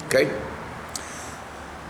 Okay?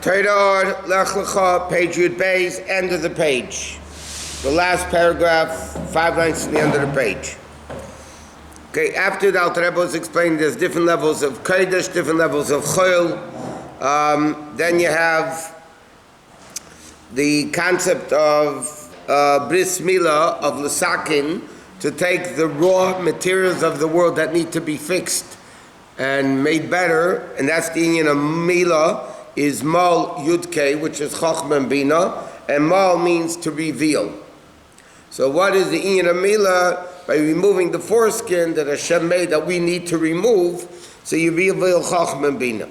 Torah, Lech, Lecha, page Yud Beis, end of the page. The last paragraph, 5 lines to the end of the page. Okay, after the Alter Rebbe was explained, there's different levels of Kodesh, different levels of Chol. Then you have the concept of Bris Milah, of L'sakin, to take the raw materials of the world that need to be fixed and made better, and that's the union of Milah, is Mal Yudke, which is Chochmah and Bina, and Mal means to reveal. So what is the union of Milah? By removing the foreskin that Hashem made that we need to remove, so you reveal Chochmah and Bina.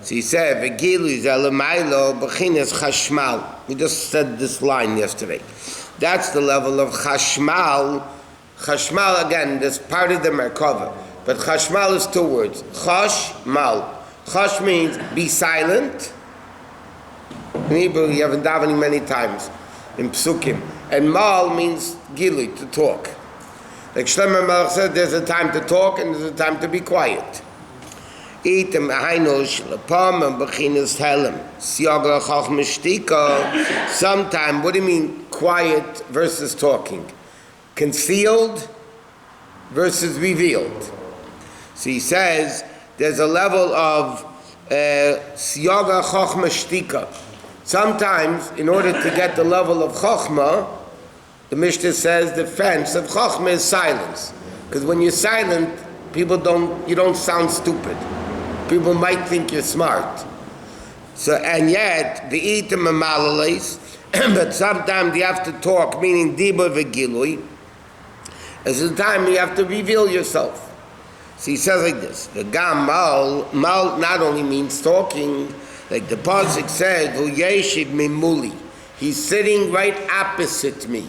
So he said, V'gilu zelamaylo b'chinas chashmal. We just said this line yesterday. That's the level of chashmal. Chashmal, again, this part of the Merkava. But chashmal is 2 words. Chashmal. Chash means be silent. In Hebrew, you have in davening many times, in psukim. And mal means gili, to talk. Like Shlomo Melech said, there's a time to talk and there's a time to be quiet. Sometime, what do you mean quiet versus talking? Concealed versus revealed. So he says there's a level of siyaga chochma shtika. Sometimes, in order to get the level of chochma, the Mishnah says the fence of chochma is silence. Because when you're silent, you don't sound stupid. People might think you're smart. So, and yet, the item malalays, but sometimes you have to talk, meaning diba v'gilui. As the time you have to reveal yourself. So he says like this: the gam mal not only means talking, like the pasuk said, "Hu yeshiv mimuli." He's sitting right opposite me.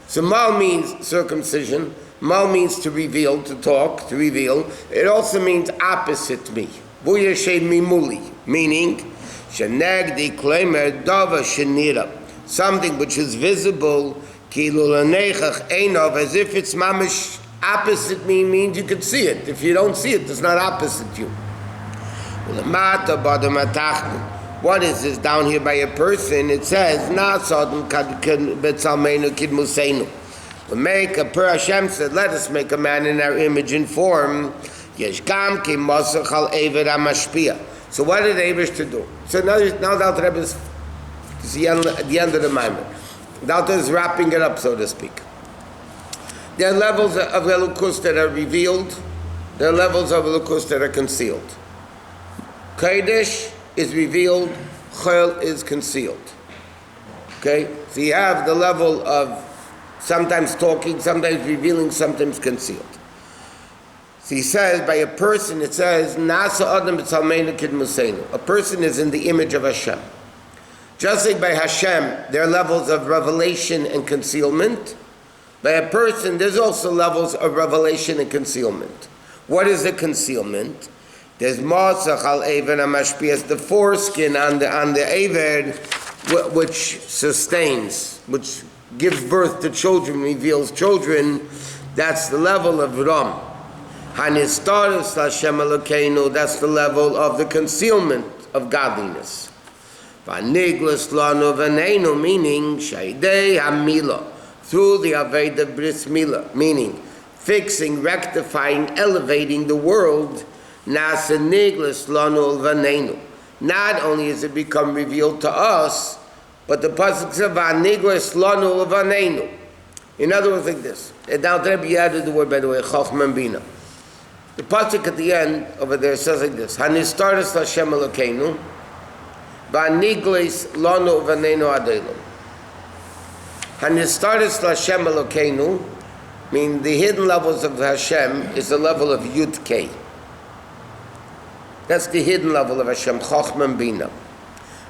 So mal means circumcision. Mal means to reveal, to talk, to reveal. It also means opposite me. Hu yeshiv mimuli, meaning shenegdi klemer dava shenira, something which is visible, kilu lanechach einov, as if it's mamish. Opposite me means you can see it. If you don't see it, it's not opposite you. What is this down here by a person? It says, Hashem said, let us make a man in our image and form. So what did Avish to do? So now the Alter Rebbe is at the end of the Maimon. The Alter is wrapping it up, so to speak. There are levels of Elukus that are revealed. There are levels of Elukus that are concealed. Kodesh is revealed. Chol is concealed. Okay? So you have the level of sometimes talking, sometimes revealing, sometimes concealed. So he says, by a person, it says, Nasa Adam B'Tzalmeinu Kid Museinu. A person is in the image of Hashem. Just like by Hashem, there are levels of revelation and concealment. By a person, there's also levels of revelation and concealment. What is the concealment? There's Mosach al Eiver HaMashpias, the foreskin on the Eiver, which sustains, which gives birth to children, reveals children. That's the level of Ram. Hanistarus Hashem Elokeinu, that's the level of the concealment of godliness. Vaniglas Lanu Vaneinu, meaning Shaidei Hamila, through the Aveda Bris Milah, meaning fixing, rectifying, elevating the world. Nasa Niglas Lanu Vaneinu. Not only has it become revealed to us, but the pasuk says Vaniglas Lanu Vaneinu. In other words, like this. And now there you added the word, by the way, Chochmah and Bina. The pasuk at the end over there says like this: Hanistarus Hashem Elokeinu, Vaniglas Lanu Vaneinu Adelu. Hanistarus Hashem Elokeinu, mean the hidden levels of Hashem is the level of Yud Kei. That's the hidden level of Hashem, Chochmah and Bina.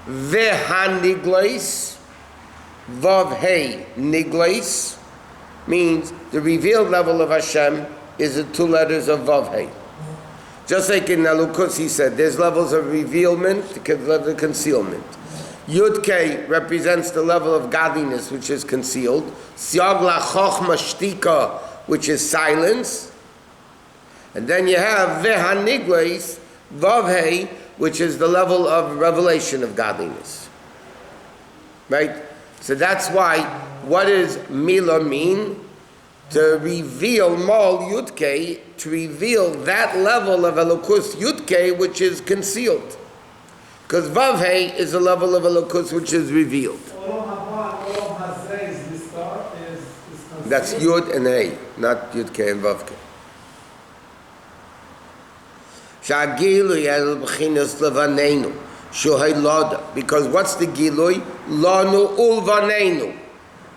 Vehanigleis, Vav Hei Nigleis, means the revealed level of Hashem is the 2 letters of Vav Hei. Just like in Elukus, he said, there's levels of revealment, levels of concealment. Yud Kei represents the level of godliness, which is concealed. Siag la Chochmah Shtika, which is silence. And then you have Vehanigleis, Vav Hei, which is the level of revelation of godliness. Right? So that's why, what does Mila mean? To reveal Mol Yudke, to reveal that level of Elokus Yudke which is concealed. Because Vavhe is a level of Elokus which is revealed. That's Yud and Hey, not Yudke and Vavke. Because what's the Gilui? Lanu ulvanenu.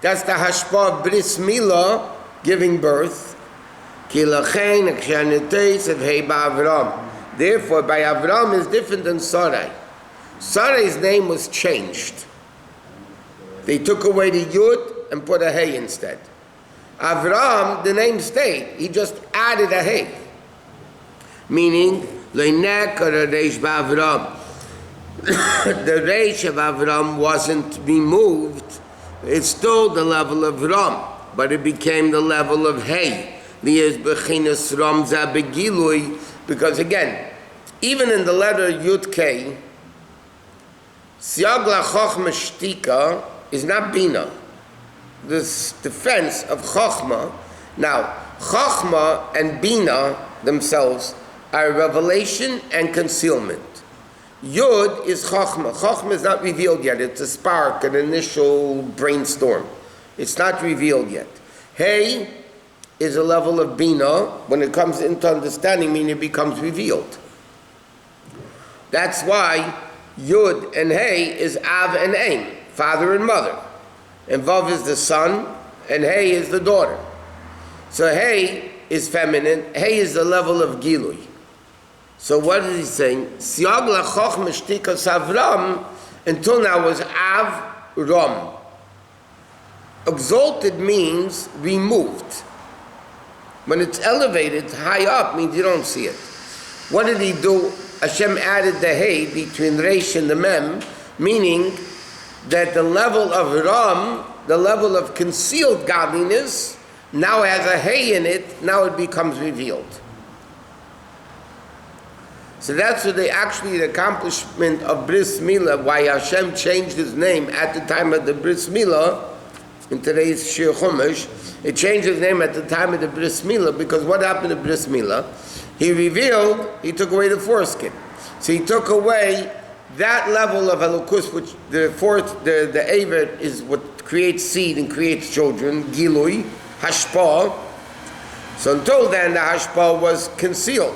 That's the hashpah of Bris Milah, giving birth. Therefore, by Avram is different than Sarai. Sarai's name was changed. They took away the Yud and put a Hey instead. Avram, the name stayed. He just added a Hey. Meaning, Lech or Reish Ba'Avram. The Reish of Avram wasn't removed. It's still the level of Ram, but it became the level of Hey. Because again, even in the letter Yud K, Siag LaChochma Shtika is not Bina. This defense of Chochma. Now, Chochma and Bina themselves are revelation and concealment. Yud is Chochma. Chochma is not revealed yet. It's a spark, an initial brainstorm. It's not revealed yet. Hey is a level of Bina. When it comes into understanding, meaning it becomes revealed. That's why Yud and Hey is Av and Ein, father and mother. And Vav is the son, and Hey is the daughter. So Hey is feminine. Hey is the level of Gilui. So what is he saying? Siag LaChochma Shtika Savram until now was Av Ram. Exalted means removed. When it's elevated high up means you don't see it. What did he do? Hashem added the Hey between Reish and the Mem, meaning that the level of Ram, the level of concealed godliness, now has a Hey in it, now it becomes revealed. So that's what the accomplishment of Bris Milah, why Hashem changed his name at the time of the Bris Milah, in today's Shir Chumash, it changed his name at the time of the Bris Milah, because what happened to Bris Milah? He revealed, he took away the foreskin. So he took away that level of Elokus, which the Aver is what creates seed and creates children, Gilui, Hashpah. So until then, the Hashpah was concealed.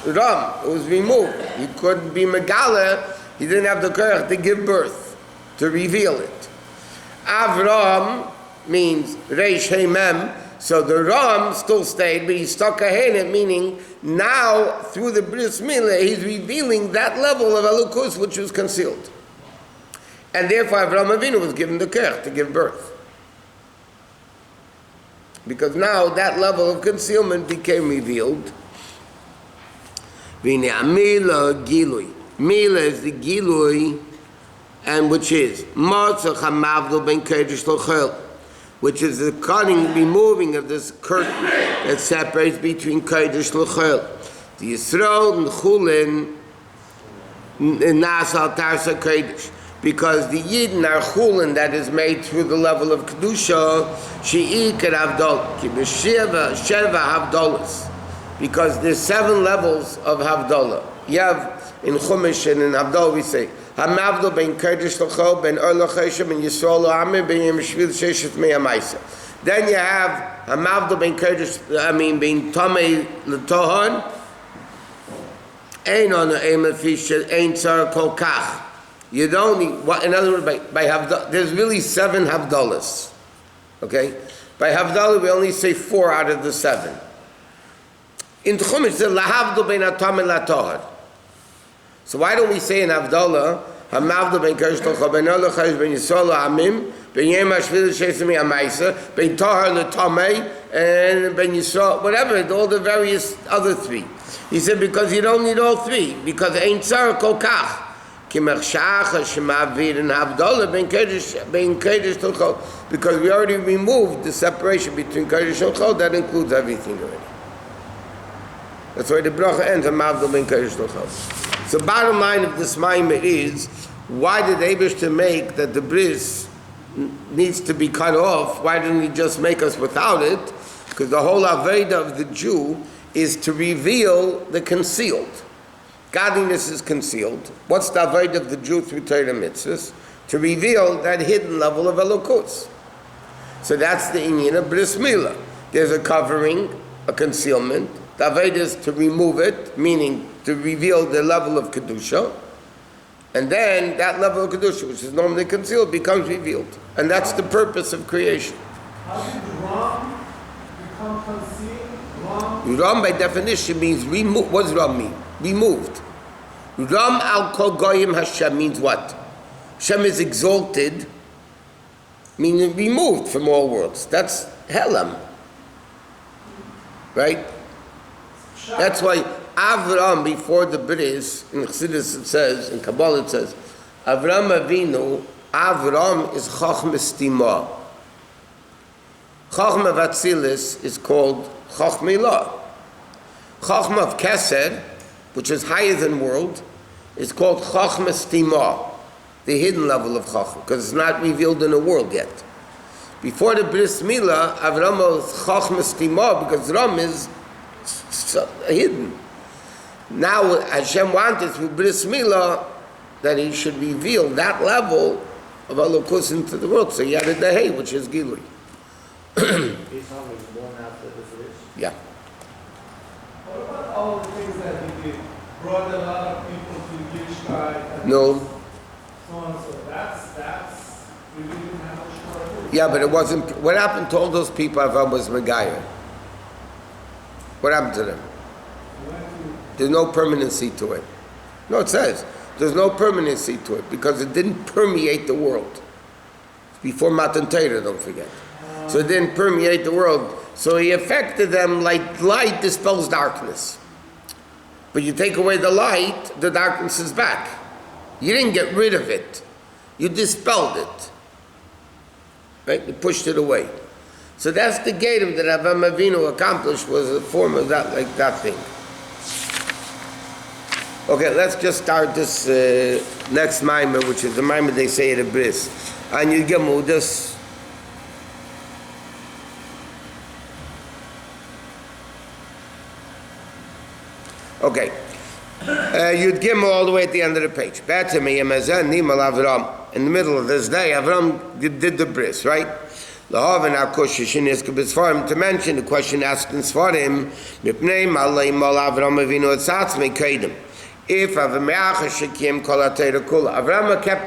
Ram, it was removed. He couldn't be Megala, he didn't have the courage to give birth, to reveal it. Avram means Reish Hey Mem, so the Ram still stayed, but he stuck a Hey in it, meaning now, through the Bris Milah, he's revealing that level of Elokus which was concealed. And therefore Avram Avinu was given the courage to give birth. Because now that level of concealment became revealed. Mila Gilui. Mila is the Gilui, and which is which is the cutting, removing of this curtain that separates between Kodesh L'Chol. The Yisrael and Chulin Nasal Tarsa Kodesh. Because the Yidden are Chulin that is made through the level of Kedusha, She'i Ker Havdol, Ki B'Sheva Havdolas. Because there's 7 levels of Havdalah. You have in Chumash and in Havdalah we say, Hamavdol ben Kodesh L'Chol, ben Or L'Choshem, ben Yisrael L'Amim, ben Yem Shvil Sheshet Mei HaMaisa. Then you have Hamavdol ben Kodesh, ben Tomei L'Tohon, Ein on the Eim L'Fish, Ein Tzar Kol Kach. You don't need, in other words, by Havdalah, there's really 7 Havdalahs. Okay? By Havdalah we only say 4 out of the 7. In Chumash, it's Lahavdol ben Atam and Latohar. So why don't we say in Havdalah, Hamavdol ben Kodesh L'Chol, ben Or L'Choshem, ben Yisrael L'Amim, ben Yem HaShvil Shesem HaMaisa, ben Tahar L'Tamei, and ben Yisrael, whatever, all the various other 3. He said, because you don't need all 3, because Ein Tzar Kol Kach. Because we already removed the separation between Kodesh and Chol, that includes everything already. That's why the bracha ends on Mavdol ben Kodesh L'Chol. So bottom line of this Maimer is, why did Eibishter make that the bris needs to be cut off? Why didn't he just make us without it? Because the whole Aveda of the Jew is to reveal the concealed. Godliness is concealed. What's the Aveda of the Jew through Torah mitzvahs? To reveal that hidden level of Elokus. So that's the inyan of bris milah. There's a covering, a concealment. The Aveda is to remove it, meaning to reveal the level of Kedusha. And then that level of Kedusha, which is normally concealed, becomes revealed. And that's the purpose of creation. How did Ram become concealed? Ram by definition means removed. What does Ram mean? Removed. Ram al kol goyim Hashem means what? Hashem is exalted, meaning removed from all worlds. That's Helam. Right? That's why Avram, before the Bris, in Chassidus it says, in Kabbalah it says, Avram Avinu, Avram is Chochmah Stima. Chochmah of Atzilis is called Chochmah Ilah. Chochmah of Kesed, which is higher than world, is called Chochmah Stima, the hidden level of Chochmah, because it's not revealed in the world yet. Before the Bris Milah, Avram was Chochmah Stima, because Ram is hidden. Now Hashem wanted through Bris Milah that he should reveal that level of Elokus into the world. So he added the Hey, which is Gilui. Yeah. What about all the things that he did? Brought a lot of people to Yiddishkeit. No. So on and so. That's we didn't have much Torah. Yeah, but it wasn't. What happened to all those people Avram was Megayah? What happened to them? There's no permanency to it. No, it says there's no permanency to it because it didn't permeate the world. Before Matan Torah, don't forget. So it didn't permeate the world. So he affected them like light dispels darkness. But you take away the light, the darkness is back. You didn't get rid of it. You dispelled it. Right? You pushed it away. So that's the Gatum that Avram Avinu accomplished, was a form of that, like that thing. Okay, let's just start this next Maimer, which is the Maimer they say at a bris. And you give me this. Okay. You'd give me all the way at the end of the page. In the middle of this day, Avram did the bris, right? To mention the question asked in Svarim, if Avram kept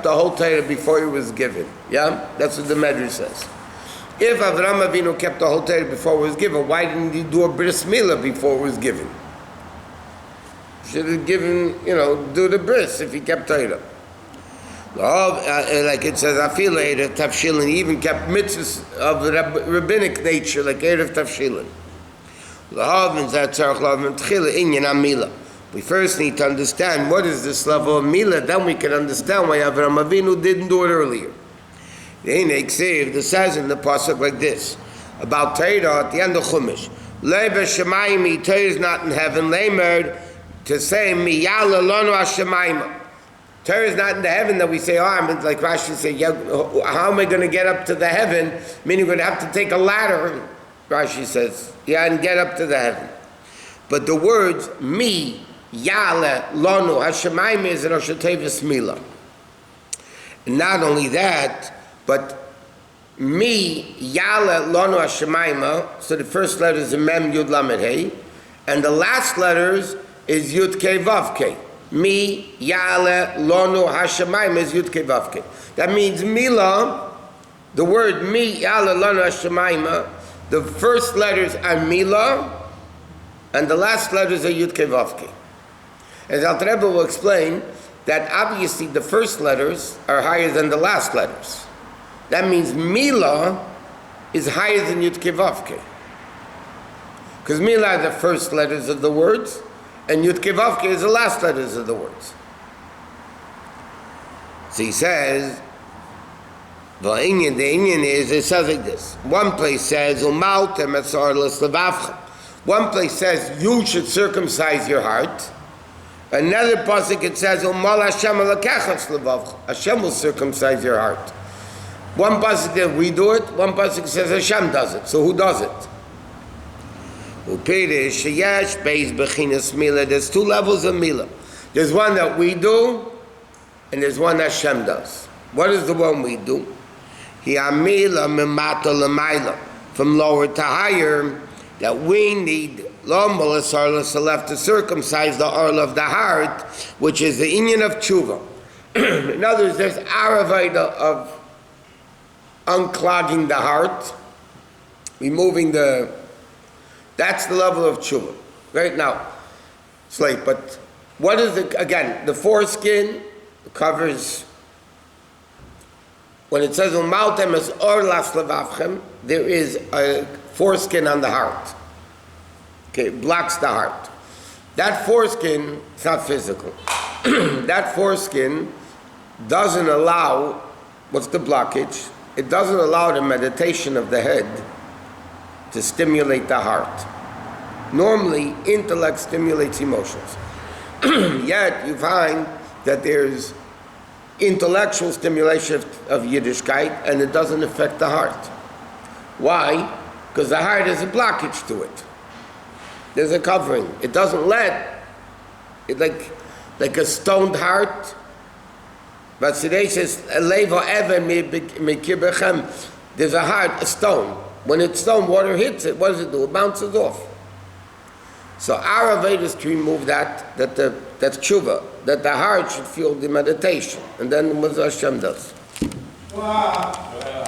the whole Torah before he was given, yeah, that's what the Medrash says. If Avram Avinu kept the whole Torah before it was given, why didn't he do a bris milah before it was given? Should have given, do the bris if he kept Torah. Like it says, Afileh Tafshilin, he even kept mitzvahs of rabbinic nature, like Erev Tafshilin. We first need to understand what is this level of milah, then we can understand why Avraham Avinu didn't do it earlier. It says in the pasuk like this about Torah at the end of Chumash. Leva Shemayim, Torah is not in heaven. Leimer, to say Miyala Lono Hashemayim. Torah is not in the heaven that we say, like Rashi said, how am I going to get up to the heaven? Meaning we're going to have to take a ladder, Rashi says, and get up to the heaven. But the words mi, yale, lono, hashemayim is in Rosh Tevis Milah. And not only that, but mi, yale, lono, hashemayim, so the first letter is a mem, yud, lamed, hey, and the last letters is yud, kei, vav, kei. Mi, yale, lono, hashemayim is yud, kei, vav, kei. That means milah, the word mi, yale, lono, hashemayim, the first letters are milah, and the last letters are yud, kei, vav, kei. As Alter Rebbe will explain, that obviously the first letters are higher than the last letters. That means milah is higher than yud, kei, vav, kei. Because milah are the first letters of the words, and yud, kei, vav, kei is the last letters of the words. So he says, the Inyan is, it says like this. One place says, one place says, you should circumcise your heart. Another pasuk it says, "Umal Hashem alakechas levavcha." Hashem will circumcise your heart. One pasuk that we do it, one pasuk says Hashem does it. So who does it? There's two levels of milah. There's one that we do, and there's one that Hashem does. What is the one we do? From lower to higher, that we need left to circumcise the oil of the heart, which is the inyan of tshuva. In other words, there's aravida of unclogging the heart, removing that's the level of tshuva. Right now, it's like, but what is the foreskin covers, when it says, Umaltem es or las levavchem, there is a foreskin on the heart. Okay, it blocks the heart. That foreskin, it's not physical. That foreskin doesn't allow, what's the blockage? It doesn't allow the meditation of the head to stimulate the heart. Normally, intellect stimulates emotions. Yet, you find that there's intellectual stimulation of Yiddishkeit, and it doesn't affect the heart. Why? Because the heart has a blockage to it. There's a covering. It doesn't let, it like a stoned heart. But today says, there's a heart, a stone. When it's stone, water hits it. What does it do? It bounces off. So our Aveda is to remove that's tshuva, that the heart should feel the meditation, and then what Hashem does. Wow.